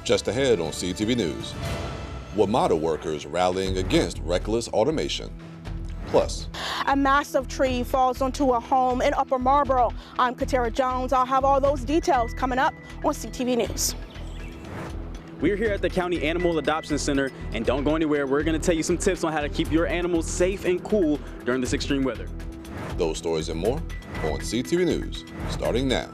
Just ahead on CTV News, WMATA workers rallying against reckless automation. Plus, a massive tree falls onto a home in Upper Marlboro. I'm Katara Jones. I'll have all those details coming up on CTV News. We're here at the County Animal Adoption Center, and don't go anywhere. We're going to tell you some tips on how to keep your animals safe and cool during this extreme weather. Those stories and more on CTV News, starting now.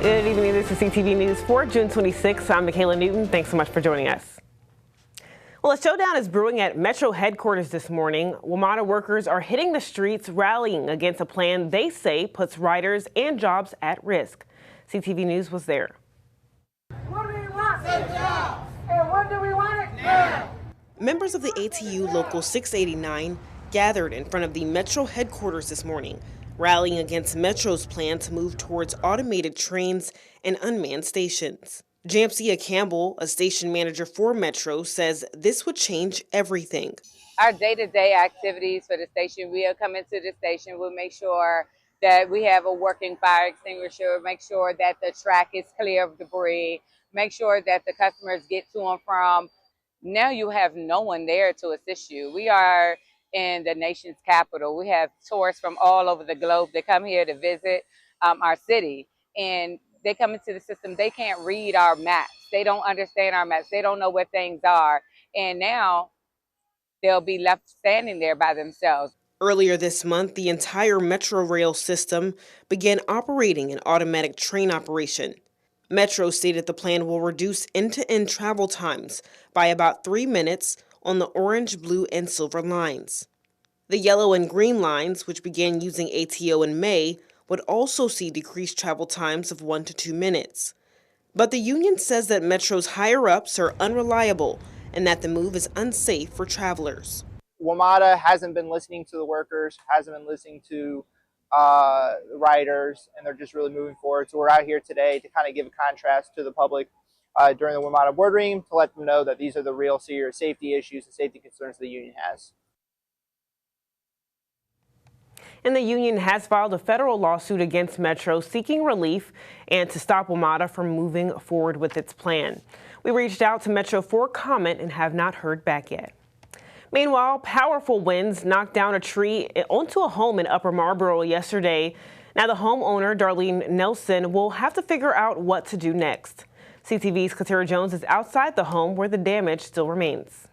Good evening, this is CTV News for June 26th. I'm Michaela Newton. Thanks so much for joining us. Well, a showdown is brewing at Metro headquarters this morning. WMATA workers are hitting the streets rallying against a plan they say puts riders and jobs at risk. CTV News was there. What do we want? Safe jobs. And when do we want it? Now. Members of the ATU Local 689 gathered in front of the Metro headquarters this morning, rallying against Metro's plan to move towards automated trains and unmanned stations. Jamsia Campbell, a station manager for Metro, says this would change everything. Our day-to-day activities for the station, we'll come into the station, we'll make sure that we have a working fire extinguisher, make sure that the track is clear of debris, make sure that the customers get to and from. Now you have no one there to assist you. We are in the nation's capital. We have tourists from all over the globe that come here to visit our city, and they come into the system. They can't read our maps. They don't understand our maps. They don't know where things are. And now they'll be left standing there by themselves. Earlier this month, the entire Metro rail system began operating an automatic train operation. Metro stated the plan will reduce end-to-end travel times by about 3 minutes on the orange, blue, and silver lines. The yellow and green lines, which began using ATO in May, would also see decreased travel times of 1 to 2 minutes. But the union says that Metro's higher-ups are unreliable and that the move is unsafe for travelers. WMATA hasn't been listening to the workers, hasn't been listening to the riders, and they're just really moving forward. So we're out here today to kind of give a contrast to the public during the WMATA boardroom to let them know that these are the real serious safety issues and safety concerns the union has. And the union has filed a federal lawsuit against Metro seeking relief and to stop WMATA from moving forward with its plan. We reached out to Metro for comment and have not heard back yet. Meanwhile, powerful winds knocked down a tree onto a home in Upper Marlboro yesterday. Now the homeowner, Darlene Nelson, will have to figure out what to do next. CTV's Katara Jones is outside the home where the damage still remains.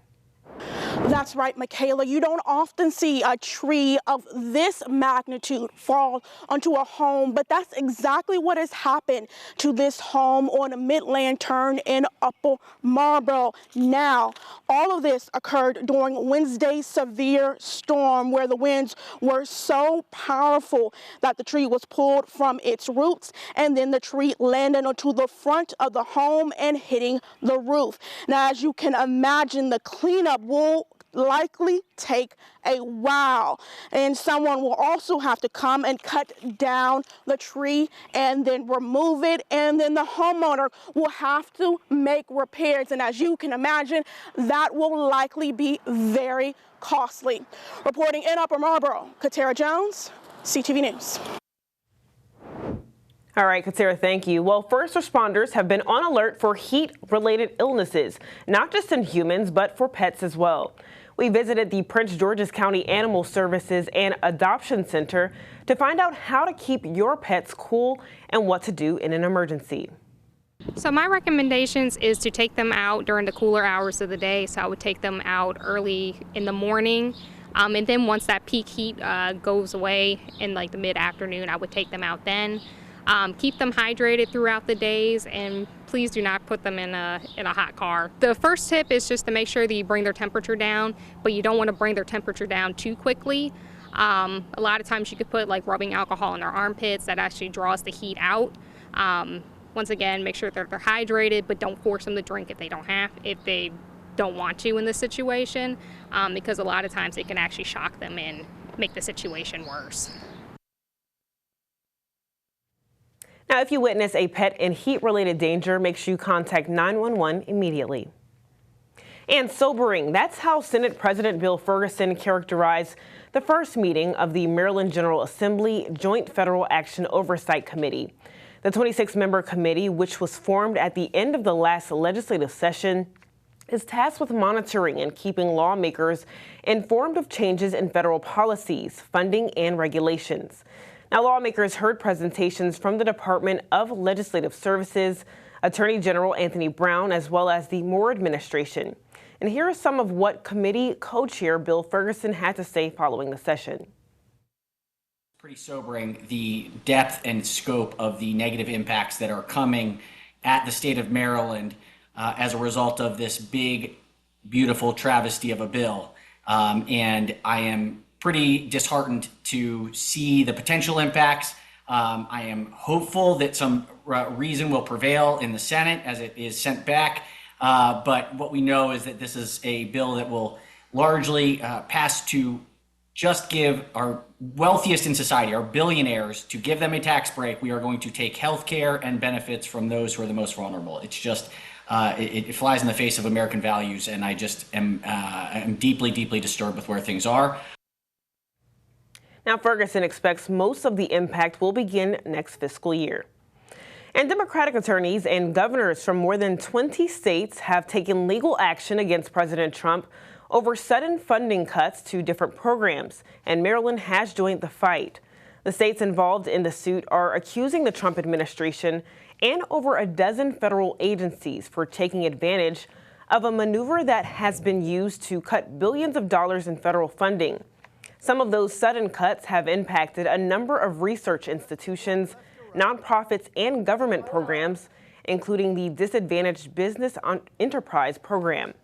That's right, Michaela. You don't often see a tree of this magnitude fall onto a home, but that's exactly what has happened to this home on a Midland turn in Upper Marlboro. Now, all of this occurred during Wednesday's severe storm where the winds were so powerful that the tree was pulled from its roots, and then the tree landed onto the front of the home and hitting the roof. Now, as you can imagine, the cleanup will likely take a while, and someone will also have to come and cut down the tree and then remove it, and then the homeowner will have to make repairs, and as you can imagine, that will likely be very costly. Reporting in Upper Marlboro, Katara Jones, CTV News. All right, Katara, thank you. Well, first responders have been on alert for heat-related illnesses, not just in humans, but for pets as well. We visited the Prince George's County Animal Services and Adoption Center to find out how to keep your pets cool and what to do in an emergency. So my recommendations is to take them out during the cooler hours of the day. So I would take them out early in the morning. And then once that peak heat goes away in like the mid-afternoon, I would take them out then. Keep them hydrated throughout the days, and please do not put them in a hot car. The first tip is just to make sure that you bring their temperature down, but you don't want to bring their temperature down too quickly. A lot of times you could put like rubbing alcohol in their armpits. That actually draws the heat out. Once again, make sure that they're hydrated, but don't force them to drink if they don't want to in this situation, because a lot of times it can actually shock them and make the situation worse. Now, if you witness a pet in heat-related danger, make sure you contact 911 immediately. And sobering, that's how Senate President Bill Ferguson characterized the first meeting of the Maryland General Assembly Joint Federal Action Oversight Committee. The 26-member committee, which was formed at the end of the last legislative session, is tasked with monitoring and keeping lawmakers informed of changes in federal policies, funding, and regulations. Now, lawmakers heard presentations from the Department of Legislative Services, Attorney General Anthony Brown, as well as the Moore administration. And here are some of what committee co-chair Bill Ferguson had to say following the session. Pretty sobering, the depth and scope of the negative impacts that are coming at the state of Maryland as a result of this big, beautiful travesty of a bill. And I am pretty disheartened to see the potential impacts. I am hopeful that some reason will prevail in the Senate as it is sent back. But what we know is that this is a bill that will largely pass to just give our wealthiest in society, our billionaires, to give them a tax break. We are going to take health care and benefits from those who are the most vulnerable. It's just, it flies in the face of American values, and I just am deeply, deeply disturbed with where things are. Now, Ferguson expects most of the impact will begin next fiscal year. And Democratic attorneys and governors from more than 20 states have taken legal action against President Trump over sudden funding cuts to different programs, and Maryland has joined the fight. The states involved in the suit are accusing the Trump administration and over a dozen federal agencies for taking advantage of a maneuver that has been used to cut billions of dollars in federal funding. Some of those sudden cuts have impacted a number of research institutions, nonprofits, and government programs, including the Disadvantaged Business Enterprise Program.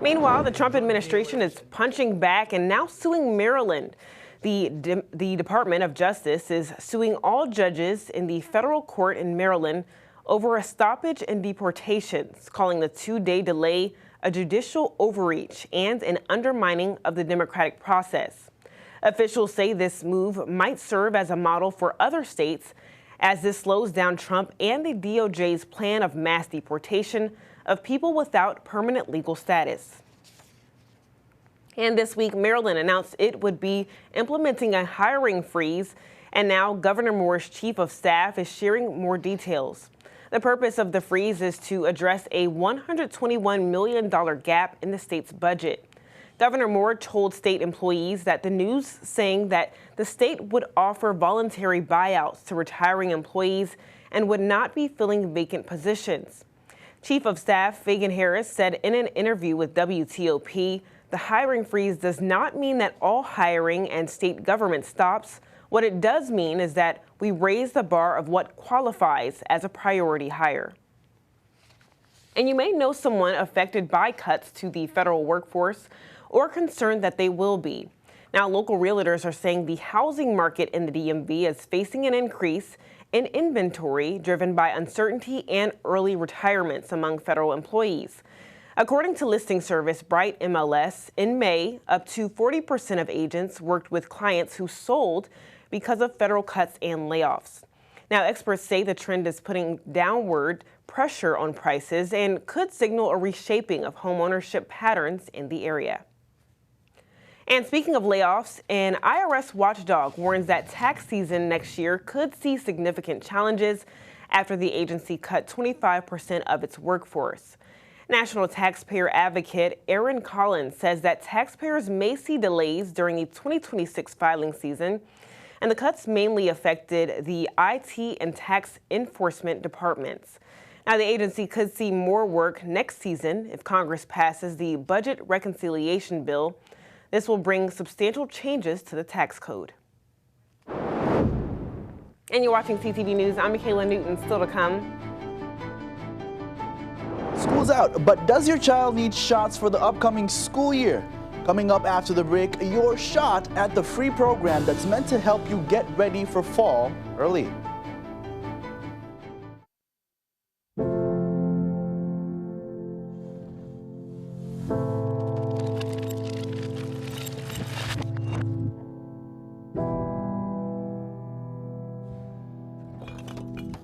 Meanwhile, the Trump administration is punching back and now suing Maryland. The Department of Justice is suing all judges in the federal court in Maryland over a stoppage in deportations, calling the two-day delay a judicial overreach and an undermining of the democratic process. Officials say this move might serve as a model for other states as this slows down Trump and the DOJ's plan of mass deportation of people without permanent legal status. And this week, Maryland announced it would be implementing a hiring freeze, and now Governor Moore's chief of staff is sharing more details. The purpose of the freeze is to address a $121 million gap in the state's budget. Governor Moore told state employees that the news saying that the state would offer voluntary buyouts to retiring employees and would not be filling vacant positions. Chief of Staff Fagan Harris said in an interview with WTOP, the hiring freeze does not mean that all hiring and state government stops. What it does mean is that we raise the bar of what qualifies as a priority hire. And you may know someone affected by cuts to the federal workforce or concerned that they will be. Now, local realtors are saying the housing market in the DMV is facing an increase in inventory driven by uncertainty and early retirements among federal employees. According to listing service Bright MLS, in May, up to 40% of agents worked with clients who sold because of federal cuts and layoffs. Now, experts say the trend is putting downward pressure on prices and could signal a reshaping of homeownership patterns in the area. And speaking of layoffs, an IRS watchdog warns that tax season next year could see significant challenges after the agency cut 25% of its workforce. National taxpayer advocate Aaron Collins says that taxpayers may see delays during the 2026 filing season, and the cuts mainly affected the IT and tax enforcement departments. Now, the agency could see more work next season if Congress passes the budget reconciliation bill. This will bring substantial changes to the tax code. And you're watching CTV News. I'm Michaela Newton. Still to come. School's out, but does your child need shots for the upcoming school year? Coming up after the break, your shot at the free program that's meant to help you get ready for fall early.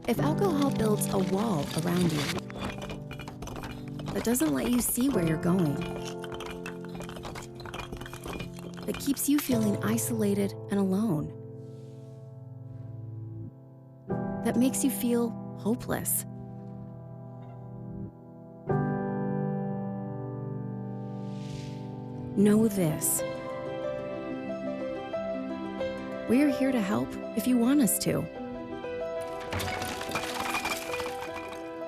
If alcohol builds a wall around you that doesn't let you see where you're going, that keeps you feeling isolated and alone, that makes you feel hopeless, know this. We're here to help if you want us to.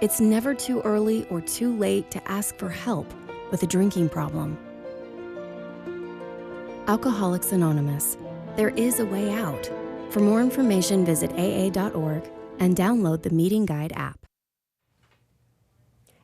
It's never too early or too late to ask for help with a drinking problem. Alcoholics Anonymous, there is a way out. For more information, visit aa.org and download the Meeting Guide app.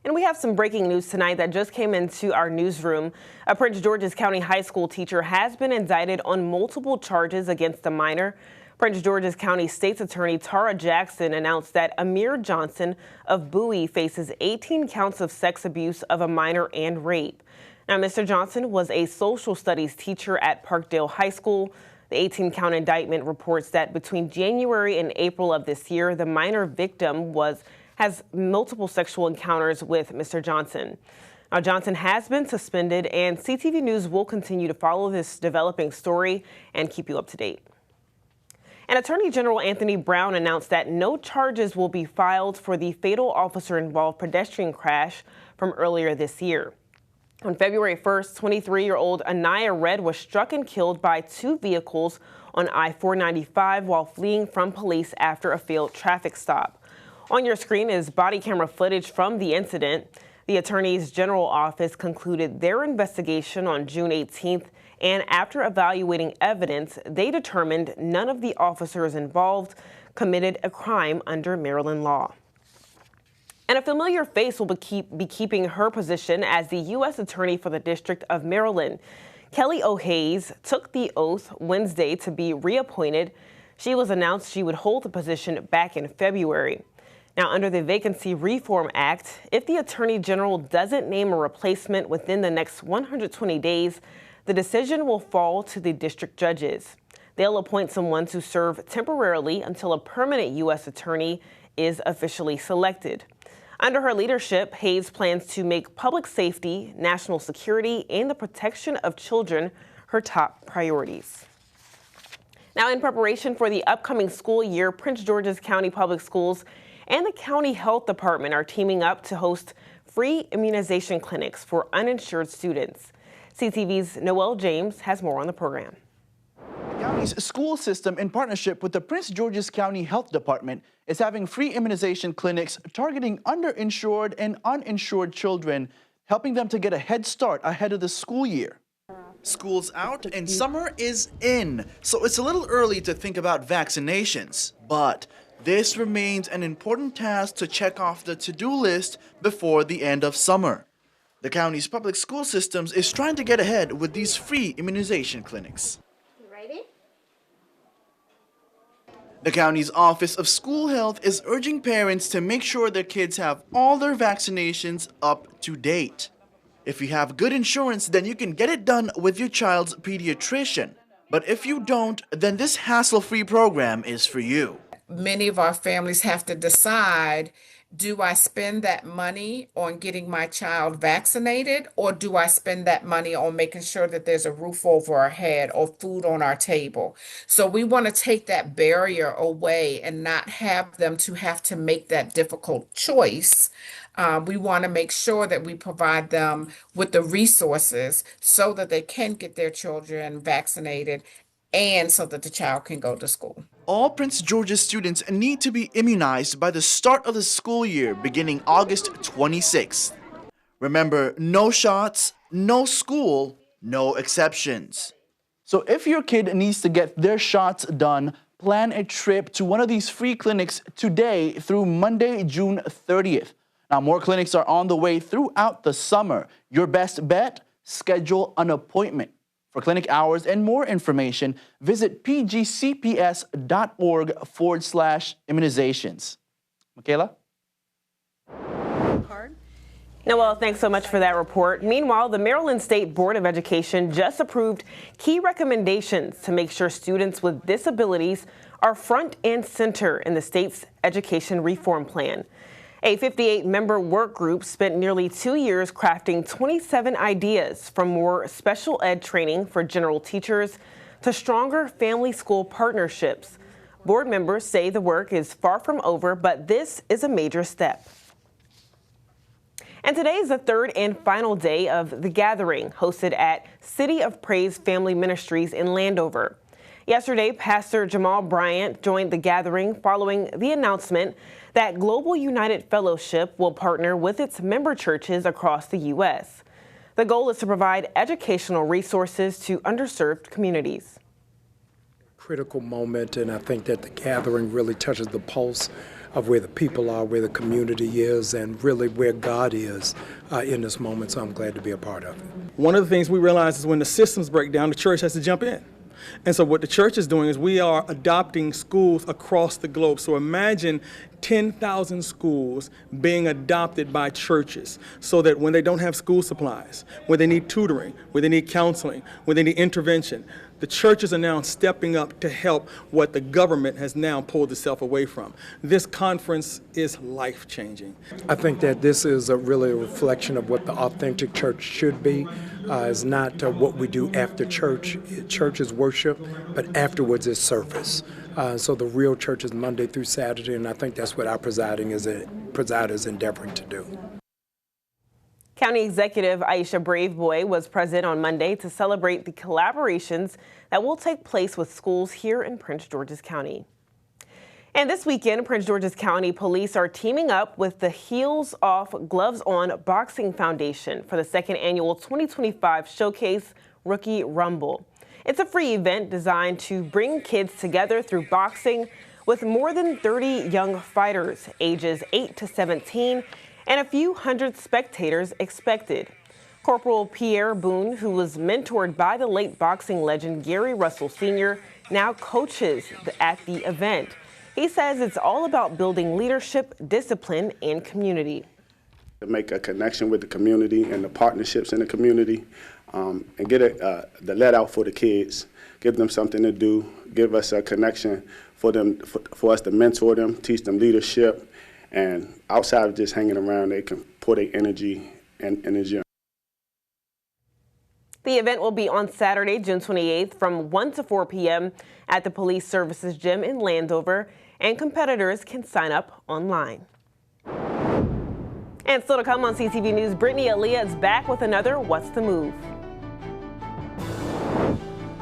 And we have some breaking news tonight that just came into our newsroom. A Prince George's County high school teacher has been indicted on multiple charges against a minor. Prince George's County State's Attorney Tara Jackson announced that Amir Johnson of Bowie faces 18 counts of sex abuse of a minor and rape. Now, Mr. Johnson was a social studies teacher at Parkdale High School. The 18-count indictment reports that between January and April of this year, the minor victim has multiple sexual encounters with Mr. Johnson. Now, Johnson has been suspended, and CTV News will continue to follow this developing story and keep you up to date. And Attorney General Anthony Brown announced that no charges will be filed for the fatal officer-involved pedestrian crash from earlier this year. On February 1st, 23-year-old Anaya Red was struck and killed by two vehicles on I-495 while fleeing from police after a failed traffic stop. On your screen is body camera footage from the incident. The Attorney General's office concluded their investigation on June 18th, and after evaluating evidence, they determined none of the officers involved committed a crime under Maryland law. And a familiar face will be keeping her position as the U.S. Attorney for the District of Maryland. Kelly O'Hays took the oath Wednesday to be reappointed. She was announced she would hold the position back in February. Now, under the Vacancy Reform Act, if the Attorney General doesn't name a replacement within the next 120 days, the decision will fall to the district judges. They'll appoint someone to serve temporarily until a permanent U.S. attorney is officially selected. Under her leadership, Hayes plans to make public safety, national security, and the protection of children her top priorities. Now, in preparation for the upcoming school year, Prince George's County Public Schools and the County Health Department are teaming up to host free immunization clinics for uninsured students. CTV's Noel James has more on the program. The county's school system, in partnership with the Prince George's County Health Department, is having free immunization clinics targeting underinsured and uninsured children, helping them to get a head start ahead of the school year. School's out and summer is in, so it's a little early to think about vaccinations, but this remains an important task to check off the to-do list before the end of summer. The county's public school systems is trying to get ahead with these free immunization clinics. Ready? The county's Office of School Health is urging parents to make sure their kids have all their vaccinations up to date. If you have good insurance, then you can get it done with your child's pediatrician. But if you don't, then this hassle-free program is for you. Many of our families have to decide, do I spend that money on getting my child vaccinated, or do I spend that money on making sure that there's a roof over our head or food on our table? So we want to take that barrier away and not have them to have to make that difficult choice. We want to make sure that we provide them with the resources so that they can get their children vaccinated and so that the child can go to school. All Prince George's students need to be immunized by the start of the school year beginning August 26th. Remember, no shots, no school, no exceptions. So if your kid needs to get their shots done, plan a trip to one of these free clinics today through Monday, June 30th. Now, more clinics are on the way throughout the summer. Your best bet? Schedule an appointment. For clinic hours and more information, visit pgcps.org/immunizations. Michaela? Noel, thanks so much for that report. Meanwhile, the Maryland State Board of Education just approved key recommendations to make sure students with disabilities are front and center in the state's education reform plan. A 58-member work group spent nearly 2 years crafting 27 ideas, from more special ed training for general teachers to stronger family-school partnerships. Board members say the work is far from over, but this is a major step. And today is the third and final day of The Gathering, hosted at City of Praise Family Ministries in Landover. Yesterday, Pastor Jamal Bryant joined The Gathering following the announcement that Global United Fellowship will partner with its member churches across the U.S. The goal is to provide educational resources to underserved communities. Critical moment, and I think that The Gathering really touches the pulse of where the people are, where the community is, and really where God is in this moment, so I'm glad to be a part of it. One of the things we realize is when the systems break down, the church has to jump in. And so what the church is doing is we are adopting schools across the globe. So imagine 10,000 schools being adopted by churches, so that when they don't have school supplies, when they need tutoring, when they need counseling, when they need intervention, the churches are now stepping up to help what the government has now pulled itself away from. This conference is life-changing. I think that this is really a reflection of what the authentic church should be. It's not what we do after church. Church is worship, but afterwards is service. So the real church is Monday through Saturday, and I think that's what our presider is endeavoring to do. County Executive Aisha Braveboy was present on Monday to celebrate the collaborations that will take place with schools here in Prince George's County. And this weekend, Prince George's County Police are teaming up with the Heels Off, Gloves On Boxing Foundation for the second annual 2025 Showcase Rookie Rumble. It's a free event designed to bring kids together through boxing, with more than 30 young fighters ages 8 to 17 and a few hundred spectators expected. Corporal Pierre Boone, who was mentored by the late boxing legend Gary Russell Sr., now coaches at the event. He says it's all about building leadership, discipline, and community. To make a connection with the community and the partnerships in the community, and get the let out for the kids, give them something to do, give us a connection for them, for us to mentor them, teach them leadership, and outside of just hanging around, they can pour their energy in the gym. The event will be on Saturday, June 28th from 1 to 4 p.m. at the Police Services Gym in Landover, and competitors can sign up online. And still to come on CTV News, Brittany Aaliyah is back with another What's the Move?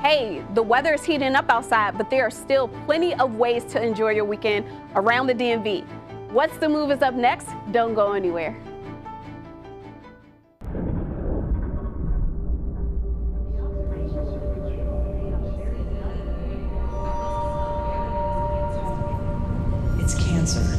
Hey, the weather is heating up outside, but there are still plenty of ways to enjoy your weekend around the DMV. What's the Move is up next. Don't go anywhere. It's cancer.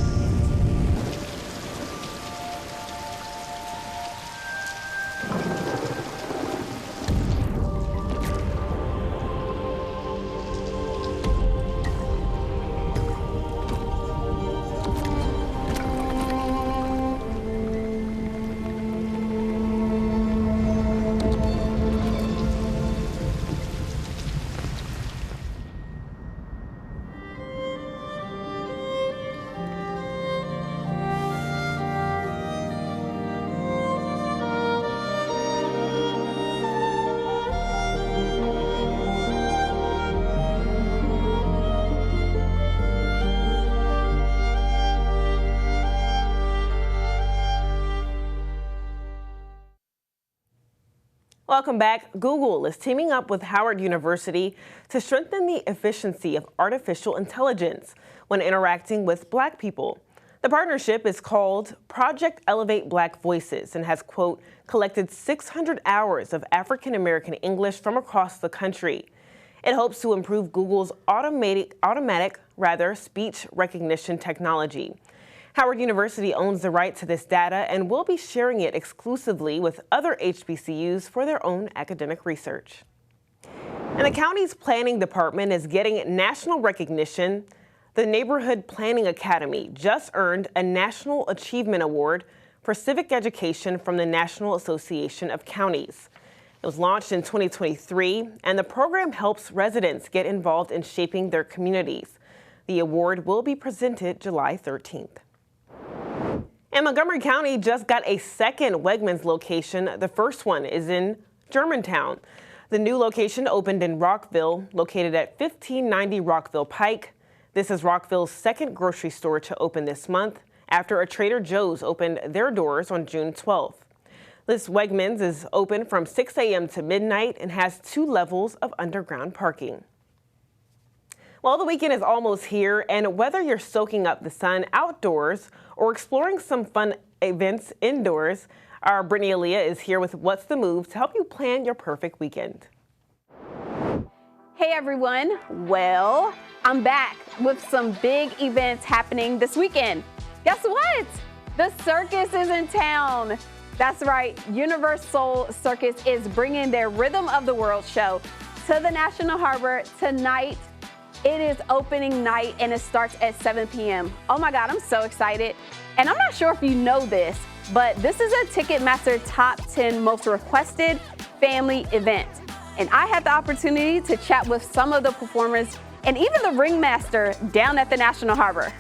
Welcome back. Google is teaming up with Howard University to strengthen the efficiency of artificial intelligence when interacting with Black people. The partnership is called Project Elevate Black Voices and has, quote, collected 600 hours of African-American English from across the country. It hopes to improve Google's automatic speech recognition technology. Howard University owns the right to this data and will be sharing it exclusively with other HBCUs for their own academic research. And the county's planning department is getting national recognition. The Neighborhood Planning Academy just earned a National Achievement Award for civic education from the National Association of Counties. It was launched in 2023, and the program helps residents get involved in shaping their communities. The award will be presented July 13th. And Montgomery County just got a second Wegmans location. The first one is in Germantown. The new location opened in Rockville, located at 1590 Rockville Pike. This is Rockville's second grocery store to open this month after a Trader Joe's opened their doors on June 12th. This Wegmans is open from 6 a.m. to midnight and has 2 levels of underground parking. Well, the weekend is almost here, and whether you're soaking up the sun outdoors or exploring some fun events indoors, our Brittany Aaliyah is here with What's the Move to help you plan your perfect weekend. Hey everyone, well, I'm back with some big events happening this weekend. Guess what? The circus is in town. That's right, Universal Circus is bringing their Rhythm of the World show to the National Harbor tonight. It is opening night and it starts at 7 p.m. Oh my God, I'm so excited. And I'm not sure if you know this, but this is a Ticketmaster Top 10 most requested family event. And I had the opportunity to chat with some of the performers and even the ringmaster down at the National Harbor.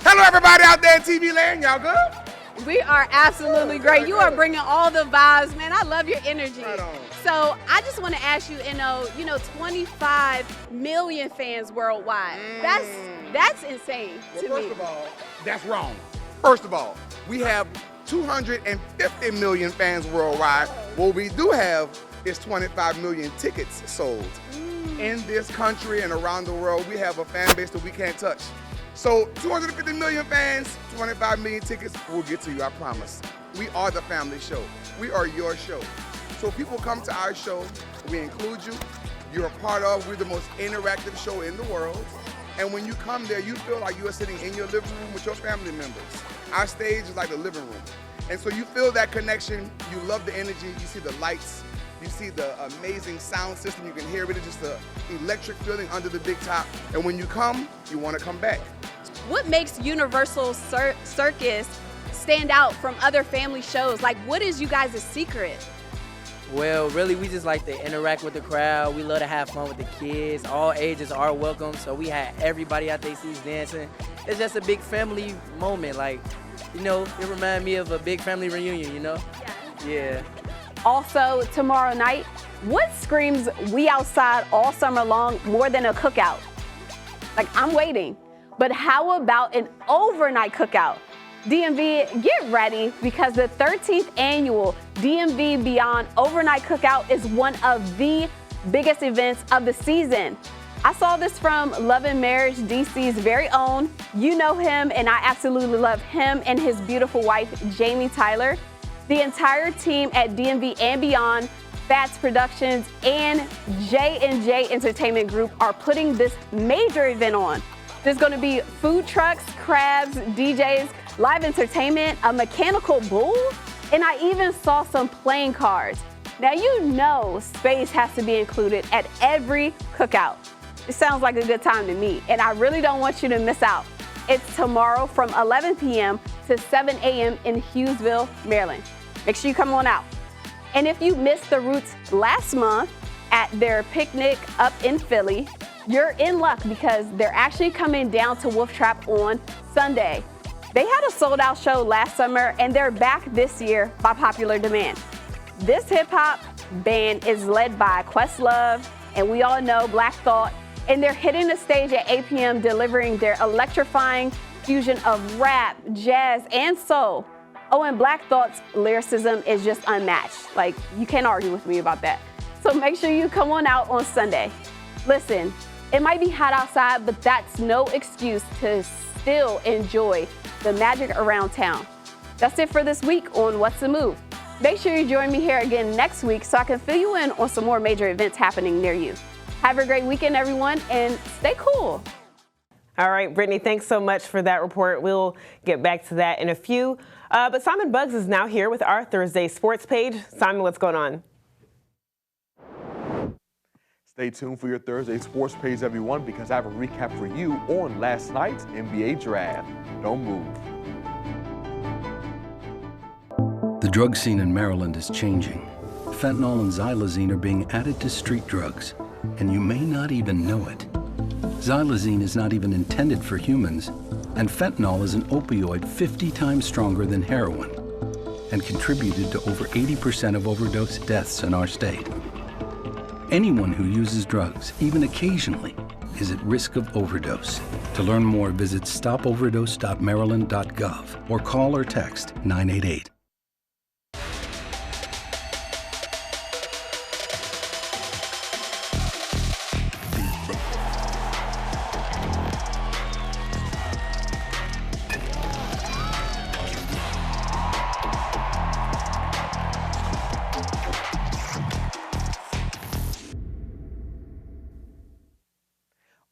Hello everybody out there in TV land, y'all good? We are absolutely great. You are bringing all the vibes, man. I love your energy. Right on. So I just want to ask you, 25 million fans worldwide. That's insane to me. First of all, that's wrong. First of all, we have 250 million fans worldwide. What we do have is 25 million tickets sold. In this country and around the world, we have a fan base that we can't touch. So 250 million fans, 25 million tickets, we'll get to you, I promise. We are the family show. We are your show. So people come to our show, we include you, you're a part of, we're the most interactive show in the world. And when you come there, you feel like you are sitting in your living room with your family members. Our stage is like the living room. And so you feel that connection, you love the energy, you see the lights, you see the amazing sound system, you can hear it, it's just the electric feeling under the big top. And when you come, you want to come back. What makes Universal Circus stand out from other family shows? Like, what is you guys' secret? Well, really, we just like to interact with the crowd. We love to have fun with the kids. All ages are welcome, so we had everybody out there seats dancing. It's just a big family moment. Like, it reminds me of a big family reunion, Yeah. Also, tomorrow night, what screams "We Outside" all summer long more than a cookout? Like, I'm waiting. But how about an overnight cookout? DMV, get ready because the 13th annual DMV Beyond Overnight Cookout is one of the biggest events of the season. I saw this from Love and Marriage DC's very own. You know him, and I absolutely love him and his beautiful wife, Jamie Tyler. The entire team at DMV and Beyond, Fats Productions, and J&J Entertainment Group are putting this major event on. There's going to be food trucks, crabs, DJs, live entertainment, a mechanical bull, and I even saw some playing cards. Now you know space has to be included at every cookout. It sounds like a good time to me, and I really don't want you to miss out. It's tomorrow from 11 p.m. to 7 a.m. in Hughesville, Maryland. Make sure you come on out. And if you missed the Roots last month at their picnic up in Philly, you're in luck because they're actually coming down to Wolf Trap on Sunday. They had a sold-out show last summer, and they're back this year by popular demand. This hip-hop band is led by Questlove, and we all know Black Thought, and they're hitting the stage at 8 p.m. delivering their electrifying fusion of rap, jazz, and soul. Oh, and Black Thought's lyricism is just unmatched. Like, you can't argue with me about that. So make sure you come on out on Sunday. Listen, it might be hot outside, but that's no excuse to still enjoy the magic around town. That's it for this week on What's the Move. Make sure you join me here again next week so I can fill you in on some more major events happening near you. Have a great weekend, everyone, and stay cool. All right, Brittany, thanks so much for that report. We'll get back to that in a few. But Simon Buggs is now here with our Thursday sports page. Simon, what's going on? Stay tuned for your Thursday sports page, everyone, because I have a recap for you on last night's NBA draft. Don't move. The drug scene in Maryland is changing. Fentanyl and xylazine are being added to street drugs, and you may not even know it. Xylazine is not even intended for humans, and fentanyl is an opioid 50 times stronger than heroin and contributed to over 80% of overdose deaths in our state. Anyone who uses drugs, even occasionally, is at risk of overdose. To learn more, visit stopoverdose.maryland.gov or call or text 988.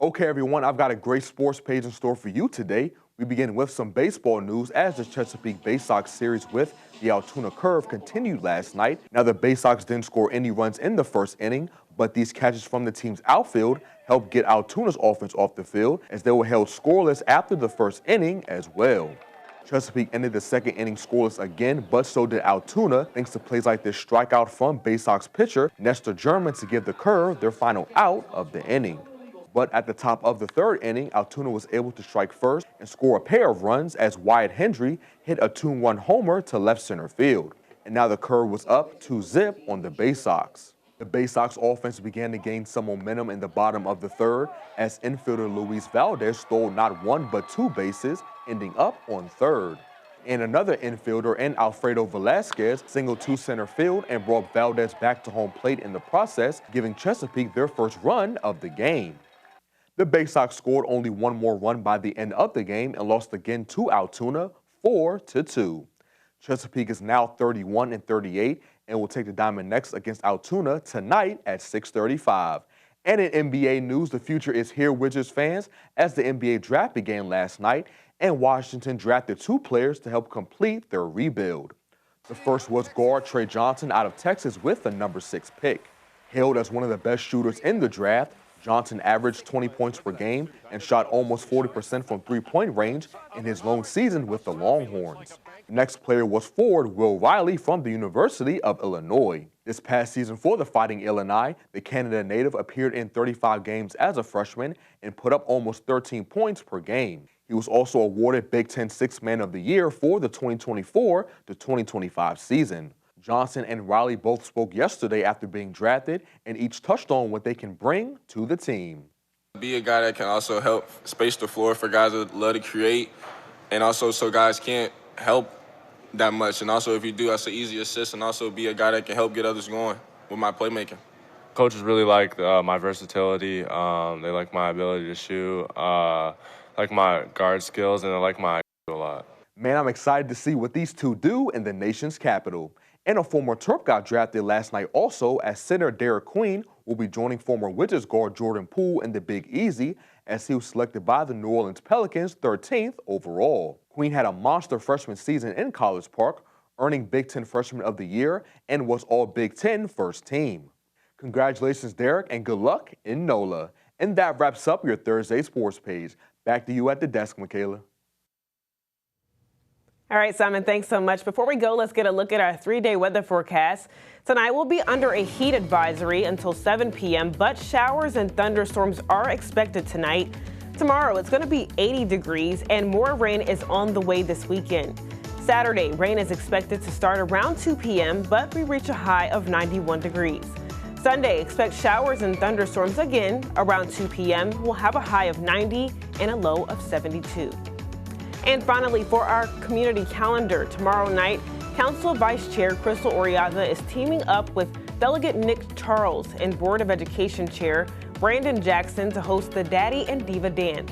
Okay, everyone, I've got a great sports page in store for you today. We begin with some baseball news as the Chesapeake Bay Sox series with the Altoona Curve continued last night. Now, the Bay Sox didn't score any runs in the first inning, but these catches from the team's outfield helped get Altoona's offense off the field as they were held scoreless after the first inning as well. Chesapeake ended the second inning scoreless again, but so did Altoona, thanks to plays like this strikeout from Bay Sox pitcher Nestor German to give the Curve their final out of the inning. But at the top of the third inning, Altoona was able to strike first and score a pair of runs as Wyatt Hendry hit a 2-1 homer to left center field. And now the Curve was up 2-zip on the Bay Sox. The Bay Sox offense began to gain some momentum in the bottom of the third as infielder Luis Valdez stole not one but two bases, ending up on third. And another infielder and Alfredo Velasquez singled to center field and brought Valdez back to home plate in the process, giving Chesapeake their first run of the game. The Bay Sox scored only one more run by the end of the game and lost again to Altoona 4-2. Chesapeake is now 31-38 and will take the diamond next against Altoona tonight at 6:35. And in NBA news, the future is here, Wizards fans, as the NBA draft began last night and Washington drafted two players to help complete their rebuild. The first was guard Trey Johnson out of Texas with the number 6 pick. Hailed as one of the best shooters in the draft, Johnson averaged 20 points per game and shot almost 40% from three-point range in his lone season with the Longhorns. The next player was forward Will Riley from the University of Illinois. This past season for the Fighting Illini, the Canada native appeared in 35 games as a freshman and put up almost 13 points per game. He was also awarded Big Ten Sixth Man of the Year for the 2024 to 2025 season. Johnson and Riley both spoke yesterday after being drafted and each touched on what they can bring to the team. Be a guy that can also help space the floor for guys that love to create, and also so guys can't help that much. And also if you do, that's an easy assist, and also be a guy that can help get others going with my playmaking. Coaches really like my versatility. They like my ability to shoot, like my guard skills, and they like my a lot. Man, I'm excited to see what these two do in the nation's capital. And a former Terp got drafted last night also, as center Derek Queen will be joining former Wizards guard Jordan Poole in the Big Easy as he was selected by the New Orleans Pelicans 13th overall. Queen had a monster freshman season in College Park, earning Big Ten Freshman of the Year and was all Big Ten first team. Congratulations, Derek, and good luck in NOLA. And that wraps up your Thursday sports page. Back to you at the desk, Michaela. All right, Simon, thanks so much. Before we go, let's get a look at our 3-day weather forecast. Tonight we'll be under a heat advisory until 7 p.m., but showers and thunderstorms are expected tonight. Tomorrow it's going to be 80 degrees and more rain is on the way this weekend. Saturday, rain is expected to start around 2 p.m., but we reach a high of 91 degrees. Sunday, expect showers and thunderstorms again around 2 p.m. We'll have a high of 90 and a low of 72. And finally, for our community calendar, tomorrow night, Council Vice Chair Crystal Oriaga is teaming up with Delegate Nick Charles and Board of Education Chair Brandon Jackson to host the Daddy and Diva Dance.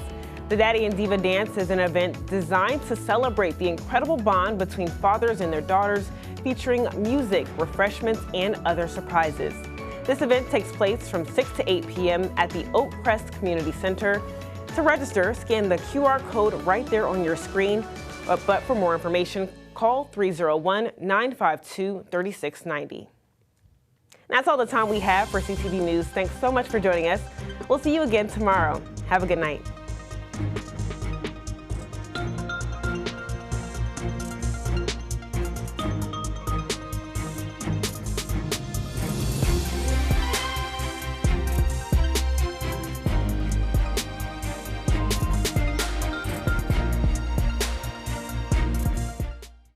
The Daddy and Diva Dance is an event designed to celebrate the incredible bond between fathers and their daughters, featuring music, refreshments, and other surprises. This event takes place from 6 to 8 p.m. at the Oak Crest Community Center. To register, scan the QR code right there on your screen. But for more information, call 301-952-3690. That's all the time we have for CTV News. Thanks so much for joining us. We'll see you again tomorrow. Have a good night.